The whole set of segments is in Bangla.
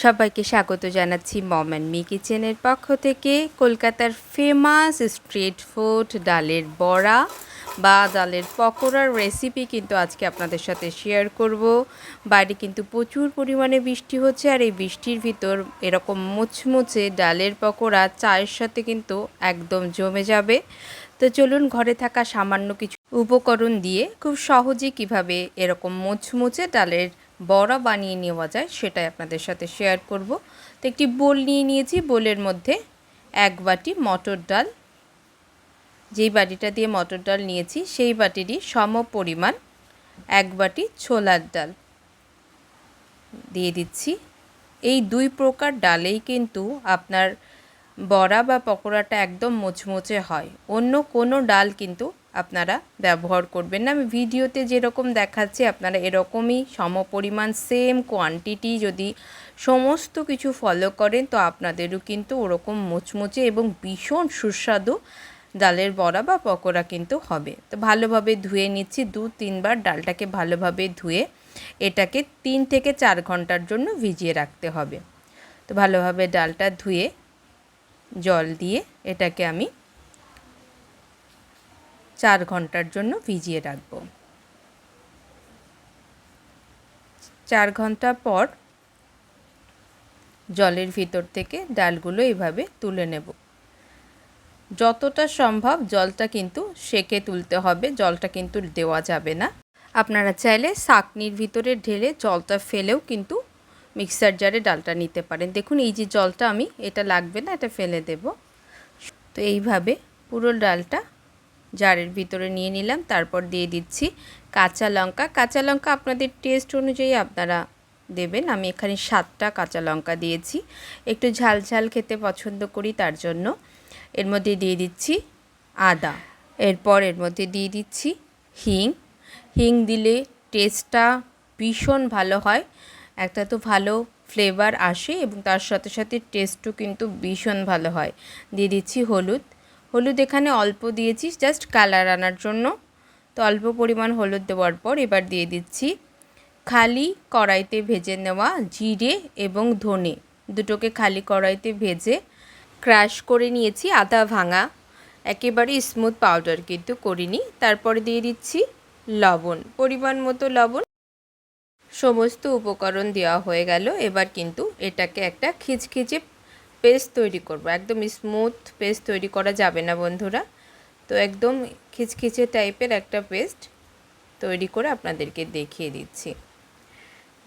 সবাইকে স্বাগত জানাচ্ছি মম অ্যান্ড মি কিচেনের পক্ষ থেকে। কলকাতার ফেমাস স্ট্রিট ফুড ডালের বড়া বা ডালের পকোড়ার রেসিপি কিন্তু আজকে আপনাদের সাথে শেয়ার করব। বাইরে কিন্তু প্রচুর পরিমাণে বৃষ্টি হচ্ছে, আর এই বৃষ্টির ভিতর এরকম মুচমুচে ডালের পকোড়া চায়ের সাথে কিন্তু একদম জমে যাবে। তো চলুন ঘরে থাকা সামান্য কিছু উপকরণ দিয়ে খুব সহজে কিভাবে এরকম মুচমুচে ডালের বড়া বানিয়ে নেওয়া যায় সেটাই আপনাদের সাথে শেয়ার করব। তো একটি বোল নিয়ে নিয়েছি, বোলের মধ্যে 1 বাটি মটর ডাল, যেই বাটিটা দিয়ে মটর ডাল নিয়েছি সেই বাটিরই সম পরিমাণ 1 বাটি ছোলার ডাল দিয়ে দিচ্ছি। এই 2 প্রকার ডালেই কিন্তু আপনার বড়া বা পকোড়াটা একদম মুচমুচে হয়। অন্য কোনো ডাল কিন্তু আপনারা ব্যবহার করবেন না। আমি ভিডিওতে যেরকম দেখাচ্ছি আপনারা এরকমই সমপরিমাণ সেম কোয়ান্টিটি যদি সমস্ত কিছু ফলো করেন তো আপনাদেরও কিন্তু ওরকম মুচমুচে এবং ভীষণ সুস্বাদু ডালের বড়া বা পকোড়া কিন্তু হবে। তো ভালোভাবে ধুয়ে নিচ্ছি, 2-3 বার ডালটাকে ভালোভাবে ধুয়ে এটাকে 3 থেকে 4 ঘন্টার জন্য ভিজিয়ে রাখতে হবে। তো ভালোভাবে ডালটা ধুয়ে জল দিয়ে এটাকে আমি 4 ঘন্টার জন্য ভিজিয়ে রাখব। 4 ঘন্টা পর জলের ভিতর থেকে ডালগুলো এভাবে তুলে নেব। যতটা সম্ভব জলটা কিন্তু সেকে তুলতে হবে, জলটা কিন্তু দেওয়া যাবে না। আপনারা চাইলে ছাঁকনির ভিতরে ঢেলে জলটা ফেলেও কিন্তু মিক্সার জারে ডালটা নিতে পারেন। দেখুন এই যে জলটা আমি এটা লাগবে না, এটা ফেলে দেব। তো এইভাবে পুরো ডালটা জারের ভিতরে নিয়ে নিলাম। তারপর দিয়ে দিচ্ছি কাঁচা লঙ্কা। কাঁচা লঙ্কা আপনাদের টেস্ট অনুযায়ী আপনারা দেবেন। আমি এখানে 7টা কাঁচা লঙ্কা দিয়েছি, একটু ঝাল ঝাল খেতে পছন্দ করি তার জন্য। এর মধ্যে দিয়ে দিচ্ছি আদা, এরপর এর মধ্যে দিয়ে দিচ্ছি হিং। হিং দিলে টেস্টটা ভীষণ ভালো হয়, একটা তো ভালো ফ্লেভার আসে এবং তার সাথে সাথে টেস্টও কিন্তু ভীষণ ভালো হয়। দিয়ে দিচ্ছি হলুদ। হলুদ এখানে অল্প দিয়েছি জাস্ট কালার আনার জন্য। তো অল্প পরিমাণ হলুদ দেওয়ার পর এবার দিয়ে দিচ্ছি খালি কড়াইতে ভেজে নেওয়া জিরে এবং ধনে, দুটোকে খালি কড়াইতে ভেজে ক্রাশ করে নিয়েছি। আদা ভাঙা, একেবারে স্মুথ পাউডার কিন্তু করিনি। তারপরে দিয়ে দিচ্ছি লবণ, পরিমাণ মতো লবণ। সমস্ত উপকরণ দেওয়া হয়ে গেল। এবার কিন্তু এটাকে একটা খিচখিচে পেস্ট তৈরি করব। একদম স্মুথ পেস্ট তৈরি করা যাবে না বন্ধুরা। তো একদম খিচখিচে টাইপের একটা পেস্ট তৈরি করে আপনাদেরকে দেখিয়ে দিচ্ছি।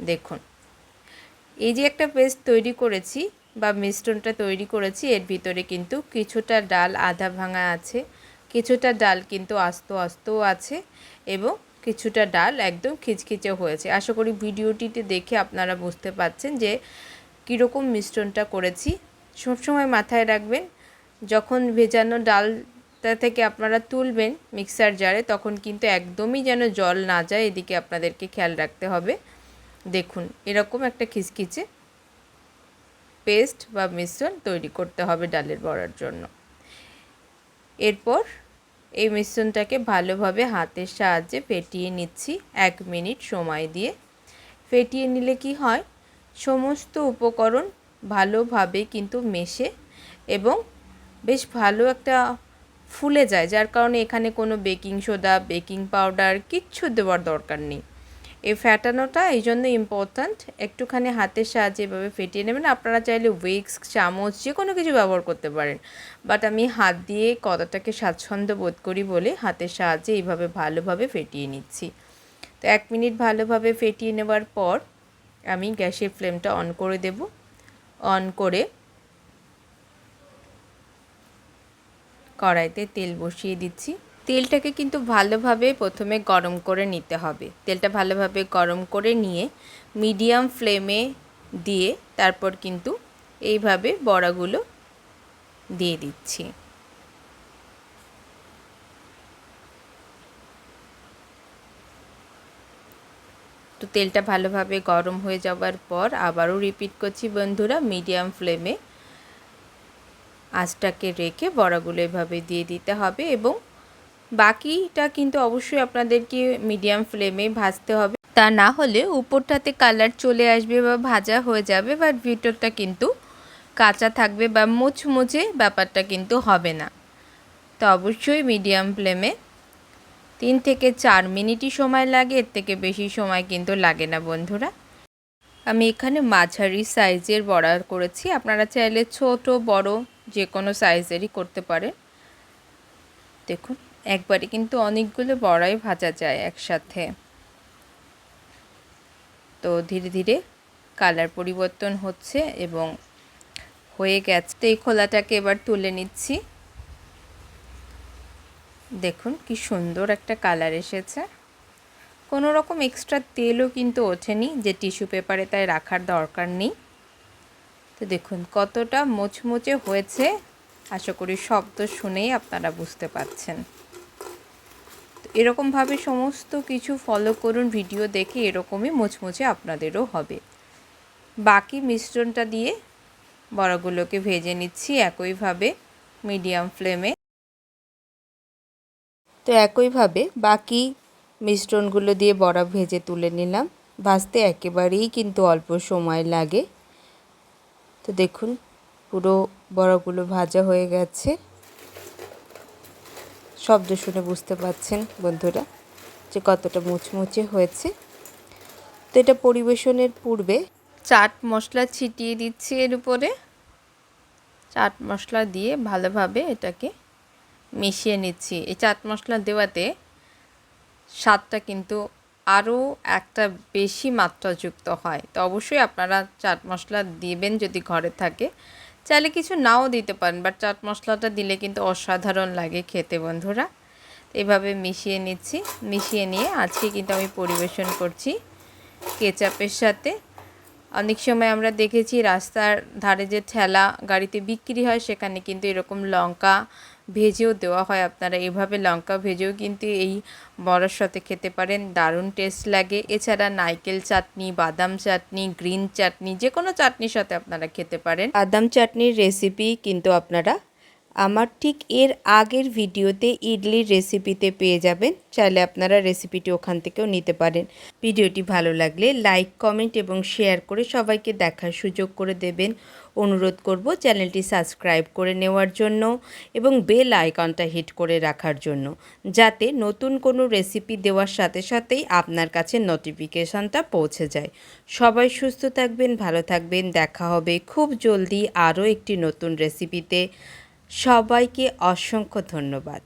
দেখুন এই যে একটা পেস্ট তৈরি করেছি বা মিশ্রণটা তৈরি করেছি, এর ভিতরে কিন্তু কিছুটা ডাল আধা ভাঙা আছে, কিছুটা ডাল কিন্তু আস্ত আস্তও আছে এবং কিছুটা ডাল একদম খিচখিচে হয়েছে। আশা করি ভিডিওটিতে দেখে আপনারা বুঝতে পারছেন যে কীরকম মিশ্রণটা করেছি। সবসময় মাথায় রাখবেন যখন ভেজানো ডালটা থেকে আপনারা তুলবেন মিক্সার জারে তখন কিন্তু একদমই যেন জল না যায়, এদিকে আপনাদেরকে খেয়াল রাখতে হবে। দেখুন এরকম একটা খিচখিচে পেস্ট বা মিশ্রণ তৈরি করতে হবে ডালের বড়ার জন্য। এরপর এই মিশ্রণটাকে ভালোভাবে হাতের সাহায্যে ফেটিয়ে নিচ্ছি 1 মিনিট সময় দিয়ে। ফেটিয়ে নিলে কি হয়, সমস্ত উপকরণ ভালোভাবে কিন্তু মেশে এবং বেশ ভালো একটা ফুলে যায়, যার কারণে এখানে কোনো বেকিং সোডা বেকিং পাউডার কিচ্ছু দেওয়ার দরকার নেই। এই ফ্যাটানোটা এই জন্য ইম্পর্ট্যান্ট। একটুখানি হাতের সাহায্যে এভাবে ফেটিয়ে নেবেন। আপনারা চাইলে উইক্স চামচ যে কোনো কিছু ব্যবহার করতে পারেন, বাট আমি হাত দিয়ে কতটাকে স্বাচ্ছন্দ্য বোধ করি বলে হাতের সাহায্যে এইভাবে ভালোভাবে ফেটিয়ে নিচ্ছি। তো 1 মিনিট ভালোভাবে ফেটিয়ে নেওয়ার পর আমি গ্যাসের ফ্লেমটা অন করে দেব। অন করে কড়াইতে তেল বসিয়ে দিচ্ছি। তেলটাকে কিন্তু ভালোভাবে প্রথমে গরম করে নিতে হবে। তেলটা ভালোভাবে গরম করে নিয়ে মিডিয়াম ফ্লেমে দিয়ে তারপর কিন্তু এইভাবে বড়াগুলো দিয়ে দিচ্ছি। তো তেলটা ভালোভাবে গরম হয়ে যাওয়ার পর আবারও রিপিট করছি বন্ধুরা, মিডিয়াম ফ্লেমে আঁচটাকে রেখে বড়াগুলো এভাবে দিয়ে দিতে হবে এবং বাকিটা কিন্তু অবশ্যই আপনাদেরকে মিডিয়াম ফ্লেমে ভাজতে হবে। তা না হলে উপরটাতে কালার চলে আসবে বা ভাজা হয়ে যাবে, বাট ভিতরটা কিন্তু কাঁচা থাকবে বা মুচমুচে ব্যাপারটা কিন্তু হবে না। তো অবশ্যই মিডিয়াম ফ্লেমে 3 থেকে 4 মিনিটই সময় লাগে, এর থেকে বেশি সময় কিন্তু লাগে না বন্ধুরা। আমি এখানে মাঝারি সাইজের বড়া করেছি, আপনারা চাইলে ছোট বড় যে কোনো সাইজেরই করতে পারেন। দেখুন একবারে কিন্তু অনেকগুলো বড়াই ভাজা যায় একসাথে। তো ধীরে ধীরে কালার পরিবর্তন হচ্ছে এবং হয়ে গেছে। তো এই খোলাটাকে এবার তুলে নিচ্ছি। দেখুন কি সুন্দর একটা কালার এসেছে, কোনো রকম এক্সট্রা তেলও কিন্তু ওঠেনি, যে টিস্যু পেপারে তাই রাখার দরকার নেই। তো দেখুন কতটা মুচমুচে হয়েছে, আশা করি শব্দ শুনেই আপনারা বুঝতে পারছেন। তো এরকমভাবে সমস্ত কিছু ফলো করুন, ভিডিও দেখে এরকমই মুচমুচে আপনাদেরও হবে। বাকি মিশ্রণটা দিয়ে বড়াগুলোকে ভেজে নিচ্ছি একইভাবে মিডিয়াম ফ্লেমে। তো একইভাবে বাকি মিশ্রণগুলো দিয়ে বড়া ভেজে তুলে নিলাম। ভাজতে একেবারেই কিন্তু অল্প সময় লাগে। তো দেখুন পুরো বড়াগুলো ভাজা হয়ে গেছে, শব্দ শুনে বুঝতে পারছেন বন্ধুরা যে কতটা মুচমুচে হয়েছে। তো এটা পরিবেশনের পূর্বে চাট মশলা ছিটিয়ে দিচ্ছি এর উপরে। চাট মশলা দিয়ে ভালোভাবে এটাকে মিশিয়ে নিচ্ছি। এই চাট মশলা দেওয়াতে স্বাদটা কিন্তু আরও একটা বেশি মাত্রাযুক্ত হয়। তো অবশ্যই আপনারা চাট মশলা দিবেন যদি ঘরে থাকে, চাইলে কিছু নাও দিতে পারেন, বাট চাট মশলাটা দিলে কিন্তু অসাধারণ লাগে খেতে বন্ধুরা। এভাবে মিশিয়ে নিচ্ছি। মিশিয়ে নিয়ে আজকে কিন্তু আমি পরিবেশন করছি কেচাপের সাথে। অনেক সময় আমরা দেখেছি রাস্তার ধারে যে ঠেলা গাড়িতে বিক্রি হয়, সেখানে কিন্তু এরকম লঙ্কা ভেজেও দেওয়া হয়। আপনারা এভাবে লঙ্কা ভেজেও কিন্তু এই বড়ার সাথে খেতে পারেন, দারুণ টেস্ট লাগে। এছাড়া নারকেল চাটনি, বাদাম চাটনি, গ্রিন চাটনি, যে কোনো চাটনির সাথে আপনারা খেতে পারেন। বাদাম চাটনির রেসিপি কিন্তু আপনারা আমার ঠিক এর আগের ভিডিওতে ইডলির রেসিপিতে পেয়ে যাবেন, চাইলে আপনারা রেসিপিটি ওখান থেকেও নিতে পারেন। ভিডিওটি ভালো লাগলে লাইক, কমেন্ট এবং শেয়ার করে সবাইকে দেখার সুযোগ করে দেবেন। অনুরোধ করব চ্যানেলটি সাবস্ক্রাইব করে নেওয়ার জন্য এবং বেল আইকনটা হিট করে রাখার জন্য, যাতে নতুন কোনো রেসিপি দেওয়ার সাথে সাথেই আপনার কাছে নোটিফিকেশানটা পৌঁছে যায়। সবাই সুস্থ থাকবেন, ভালো থাকবেন। দেখা হবে খুব জলদি আরও একটি নতুন রেসিপিতে। সবাইকে অসংখ্য ধন্যবাদ।